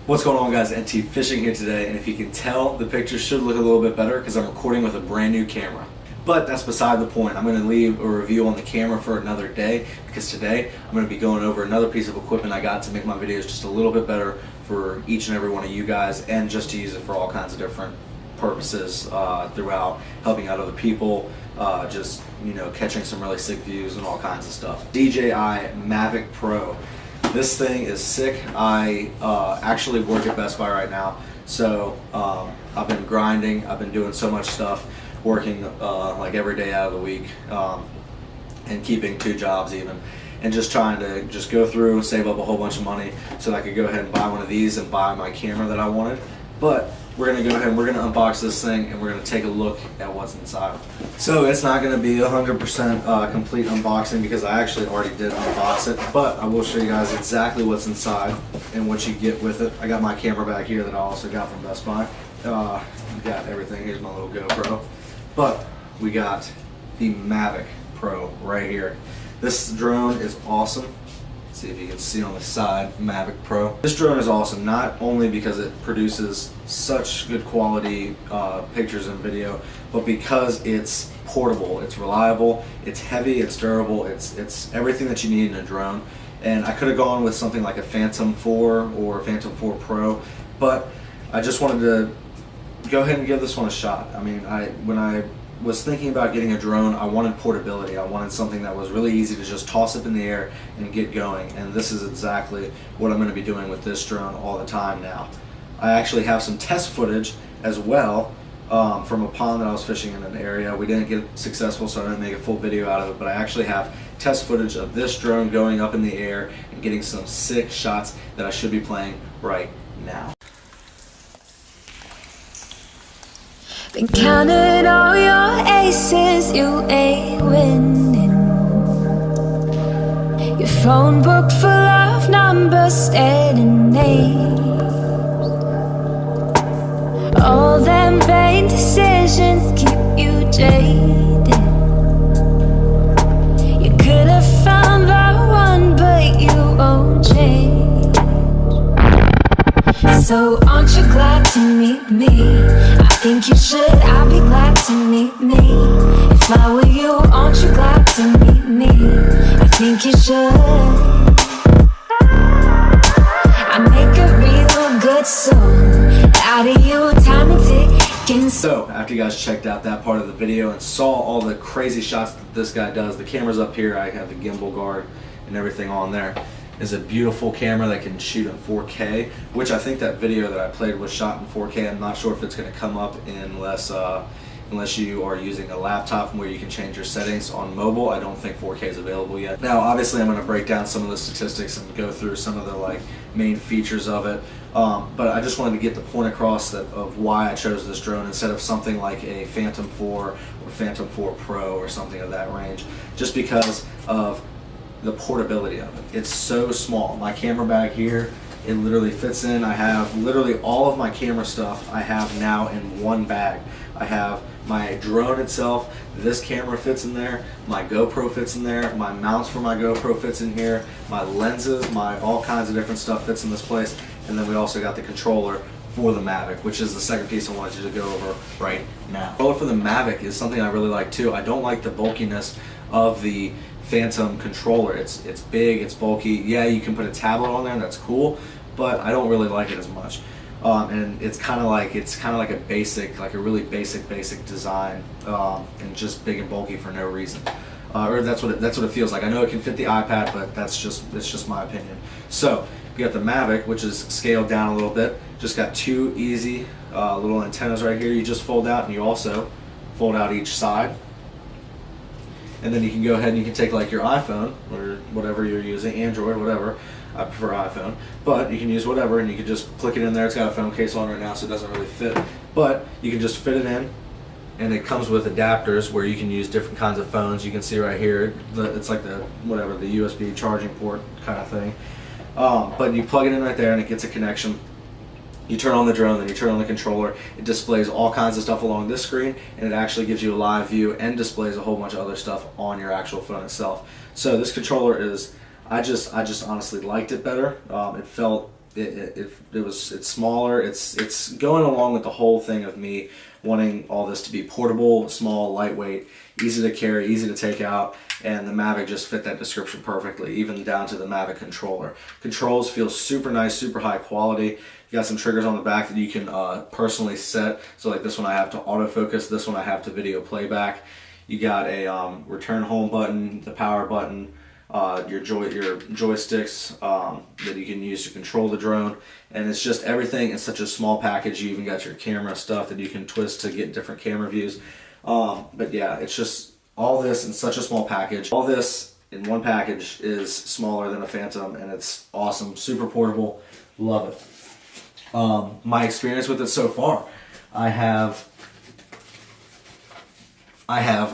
What's going on, guys? NT Fishing here today, and if you can tell, the picture should look a little bit better because I'm recording with a brand new camera. But that's beside the point. I'm going to leave a review on the camera for another day because today I'm going to be going over another piece of equipment I got to make my videos just a little bit better for each and every one of you guys, and just to use it for all kinds of different purposes throughout, helping out other people, just, you know, catching some really sick views and all kinds of stuff. DJI Mavic Pro. This thing is sick. I actually work at Best Buy right now, so I've been grinding. I've been doing so much stuff, working like every day out of the week, and keeping 2 jobs even, and just trying to just go through, save up a whole bunch of money so that I could go ahead and buy one of these and buy my camera that I wanted. But we're going to go ahead and we're going to unbox this thing, and we're going to take a look at what's inside. So it's not going to be 100% complete unboxing because I actually already did unbox it, but I will show you guys exactly what's inside and what you get with it. I got my camera back here that I also got from Best Buy. Got everything. Here's my little GoPro. But we got the Mavic Pro right here. This drone is awesome. See if you can see on the side, Mavic Pro. This drone is awesome, not only because it produces such good quality pictures and video, but because it's portable, it's reliable, it's heavy, it's durable, it's everything that you need in a drone. And I could have gone with something like a Phantom 4 or Phantom 4 Pro, but I just wanted to go ahead and give this one a shot. I mean, when I was thinking about getting a drone, I wanted portability. I wanted something that was really easy to just toss up in the air and get going, and this is exactly what I'm going to be doing with this drone all the time now. I actually have some test footage as well from a pond that I was fishing in an area. We didn't get successful, so I didn't make a full video out of it, but I actually have test footage of this drone going up in the air and getting some sick shots that I should be playing right now. Been counting all your aces, you ain't winning. Your phone book full of numbers, staring names. All them vain decisions keep you jaded. You could have found the one, but you won't change. So aren't you glad to meet me? I think you should, I'd be glad to meet me. If I were you, aren't you glad to meet me? I think you should. I make a real good song out of you, time and ticking. So after you guys checked out that part of the video and saw all the crazy shots that this guy does, the camera's up here, I have the gimbal guard and everything on there. Is a beautiful camera that can shoot in 4K, which I think that video that I played was shot in 4K. I'm not sure if it's going to come up unless you are using a laptop where you can change your settings. On mobile, I don't think 4K is available yet. Now, obviously, I'm going to break down some of the statistics and go through some of the main features of it. But I just wanted to get the point across of why I chose this drone instead of something like a Phantom 4 or Phantom 4 Pro or something of that range, just because of the portability of it. It's so small. My camera bag here, it literally fits in. I have literally all of my camera stuff I have now in one bag. I have my drone itself, this camera fits in there, my GoPro fits in there, my mounts for my GoPro fits in here, my lenses, my all kinds of different stuff fits in this place, and then we also got the controller for the Mavic, which is the second piece I wanted you to go over right now. The controller for the Mavic is something I really like too. I don't like the bulkiness of the Phantom controller. It's big, it's bulky. Yeah, you can put a tablet on there and that's cool, but I don't really like it as much. And it's kind of like a basic, like a really basic design, and just big and bulky for no reason. Or that's what it feels like. I know it can fit the iPad, but it's just my opinion. So we got the Mavic, which is scaled down a little bit. Just got 2 easy little antennas right here. You just fold out, and you also fold out each side. And then you can go ahead and you can take like your iPhone or whatever you're using, Android, whatever. I prefer iPhone, but you can use whatever, and you can just click it in there. It's got a phone case on right now, so it doesn't really fit, but you can just fit it in, and it comes with adapters where you can use different kinds of phones. You can see right here, it's like the USB charging port kind of thing. But you plug it in right there, and it gets a connection. You turn on the drone, then you turn on the controller. It displays all kinds of stuff along this screen, and it actually gives you a live view and displays a whole bunch of other stuff on your actual phone itself. So this controller is, I just honestly liked it better. It felt it's smaller. It's going along with the whole thing of me wanting all this to be portable, small, lightweight, easy to carry, easy to take out, and the Mavic just fit that description perfectly, even down to the Mavic controller. Controls feel super nice, super high quality. You got some triggers on the back that you can personally set. So like this one I have to autofocus, this one I have to video playback. You got a return home button, the power button, your joysticks that you can use to control the drone, and it's just everything in such a small package. You even got your camera stuff that you can twist to get different camera views. But yeah, it's just all this in such a small package. All this in one package is smaller than a Phantom, and it's awesome, super portable, love it. My experience with it so far, I have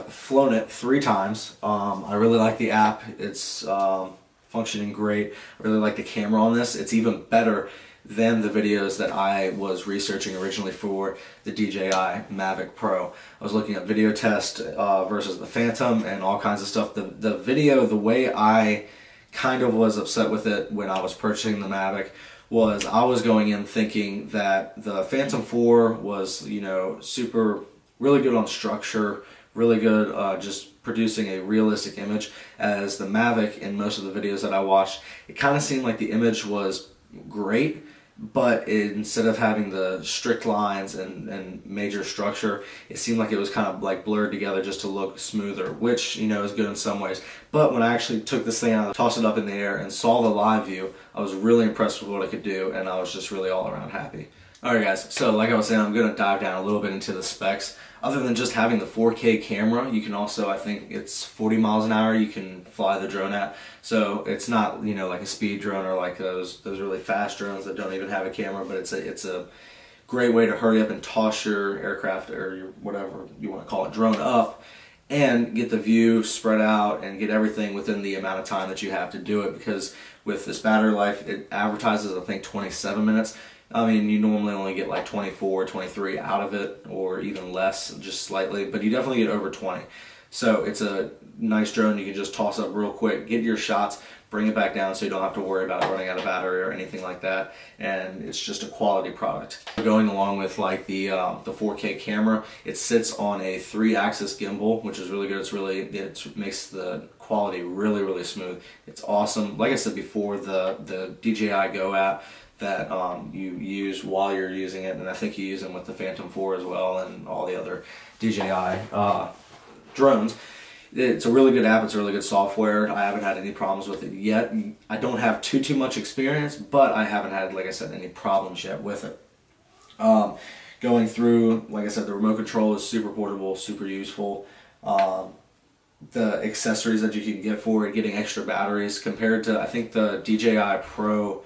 flown it 3 times. I really like the app. It's functioning great. I really like the camera on this. It's even better than the videos that I was researching originally for the DJI Mavic Pro. I was looking at video test versus the Phantom and all kinds of stuff. The video, the way I kind of was upset with it when I was purchasing the Mavic was I was going in thinking that the Phantom 4 was, you know, really good on structure, really good just producing a realistic image, as the Mavic in most of the videos that I watched, it kind of seemed like the image was great, but instead of having the strict lines and major structure, it seemed like it was kind of like blurred together just to look smoother, which, you know, is good in some ways. But when I actually took this thing out, tossed it up in the air, and saw the live view, I was really impressed with what it could do, and I was just really all around happy. Alright guys, so like I was saying, I'm going to dive down a little bit into the specs. Other than just having the 4K camera, you can also, I think it's 40 miles an hour you can fly the drone at. So it's not, you know, like a speed drone or like those really fast drones that don't even have a camera, but it's a great way to hurry up and toss your aircraft or your whatever you want to call it drone up and get the view spread out and get everything within the amount of time that you have to do it, because with this battery life, it advertises I think 27 minutes. I mean, you normally only get like 24, 23 out of it, or even less, just slightly, but you definitely get over 20. So it's a nice drone you can just toss up real quick, get your shots, bring it back down so you don't have to worry about running out of battery or anything like that, and it's just a quality product. Going along with like the 4K camera, it sits on a 3-axis gimbal, which is really good. It makes the quality really, really smooth. It's awesome. Like I said before, the DJI Go app that you use while you're using it, and I think you use them with the Phantom 4 as well and all the other DJI drones. It's a really good app, it's a really good software. I haven't had any problems with it yet. I don't have too much experience, but I haven't had, like I said, any problems yet with it. Going through, like I said, the remote control is super portable, super useful. The accessories that you can get for it, getting extra batteries compared to, I think the DJI Pro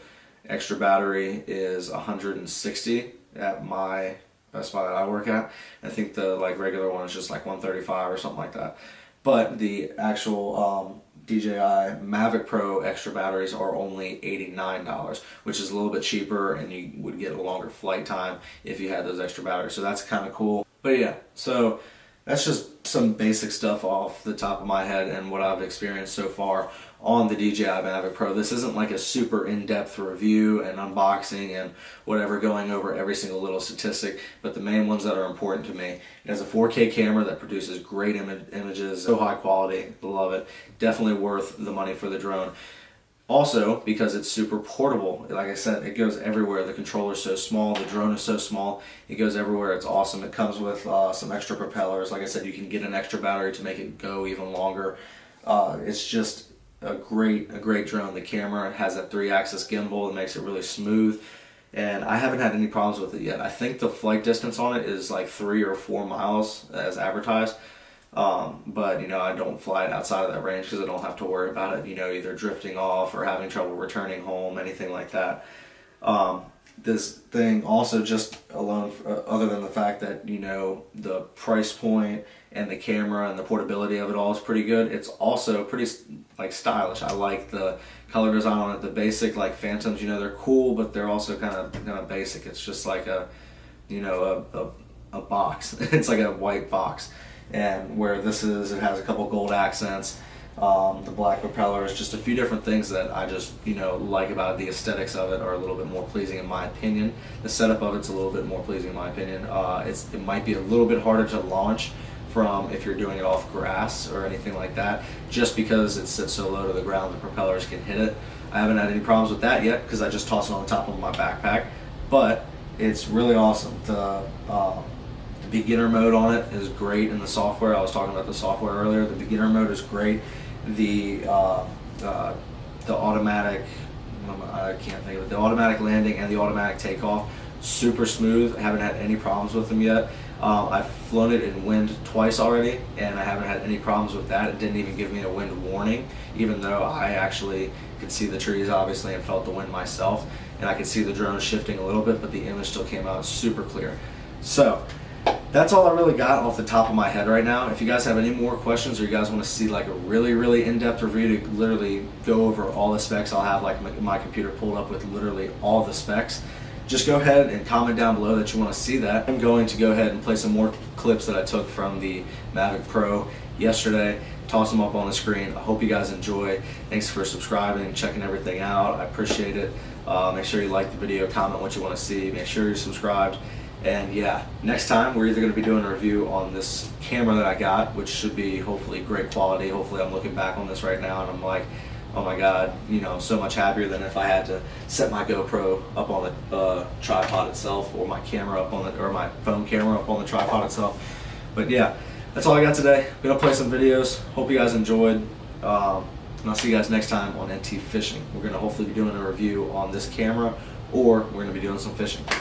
extra battery is 160 at my Best Buy that I work at. I think the like regular one is just like 135 or something like that. But the actual DJI Mavic Pro extra batteries are only $89, which is a little bit cheaper, and you would get a longer flight time if you had those extra batteries. So that's kind of cool. But yeah, so that's just some basic stuff off the top of my head and what I've experienced so far on the DJI Mavic Pro. This isn't like a super in-depth review and unboxing and whatever, going over every single little statistic, but the main ones that are important to me. It has a 4K camera that produces great images, so high quality, love it. Definitely worth the money for the drone. Also, because it's super portable, like I said, it goes everywhere. The controller's so small, the drone is so small, it goes everywhere. It's awesome. It comes with some extra propellers. Like I said, you can get an extra battery to make it go even longer. It's just a great drone. The camera has that 3-axis gimbal that makes it really smooth, and I haven't had any problems with it yet. I think the flight distance on it is like 3 or 4 miles as advertised. But you know, I don't fly it outside of that range because I don't have to worry about it, you know, either drifting off or having trouble returning home, anything like that. This thing also, just alone, other than the fact that, you know, the price point and the camera and the portability of it all is pretty good, it's also pretty like stylish. I like the color design on it. The basic like Phantoms, you know, they're cool, but they're also kind of basic. It's just like a, you know, a box. It's like a white box. And where this is, it has a couple gold accents. the black propellers, just a few different things that I just, like about it. The aesthetics of it are a little bit more pleasing in my opinion. The setup of it's a little bit more pleasing in my opinion. It might be a little bit harder to launch from if you're doing it off grass or anything like that, just because it sits so low to the ground the propellers can hit it. I haven't had any problems with that yet because I just toss it on the top of my backpack, but it's really awesome. The beginner mode on it is great in the software. I was talking about the software earlier. The beginner mode is great. The automatic, I can't think of it, the automatic landing and the automatic takeoff, super smooth. I haven't had any problems with them yet. I've flown it in wind twice already, and I haven't had any problems with that. It didn't even give me a wind warning, even though I actually could see the trees obviously and felt the wind myself, and I could see the drone shifting a little bit, but the image still came out super clear. So that's all I really got off the top of my head right now. If you guys have any more questions, or you guys want to see like a really in-depth review to literally go over all the specs, I'll have like my computer pulled up with literally all the specs. Just go ahead and comment down below that you want to see that. I'm going to go ahead and play some more clips that I took from the Mavic Pro yesterday, toss them up on the screen. I hope you guys enjoy. Thanks for subscribing and checking everything out. I appreciate it. Make sure you like the video, comment what you want to see, make sure you're subscribed. And yeah, next time we're either going to be doing a review on this camera that I got, which should be hopefully great quality. Hopefully I'm looking back on this right now and I'm like, oh my god, I'm so much happier than if I had to set my GoPro up on the tripod itself, or my camera up on or my phone camera up on the tripod itself. But yeah, that's all I got today. Gonna play some videos. Hope you guys enjoyed. And I'll see you guys next time on NT Fishing. We're gonna hopefully be doing a review on this camera, or we're gonna be doing some fishing.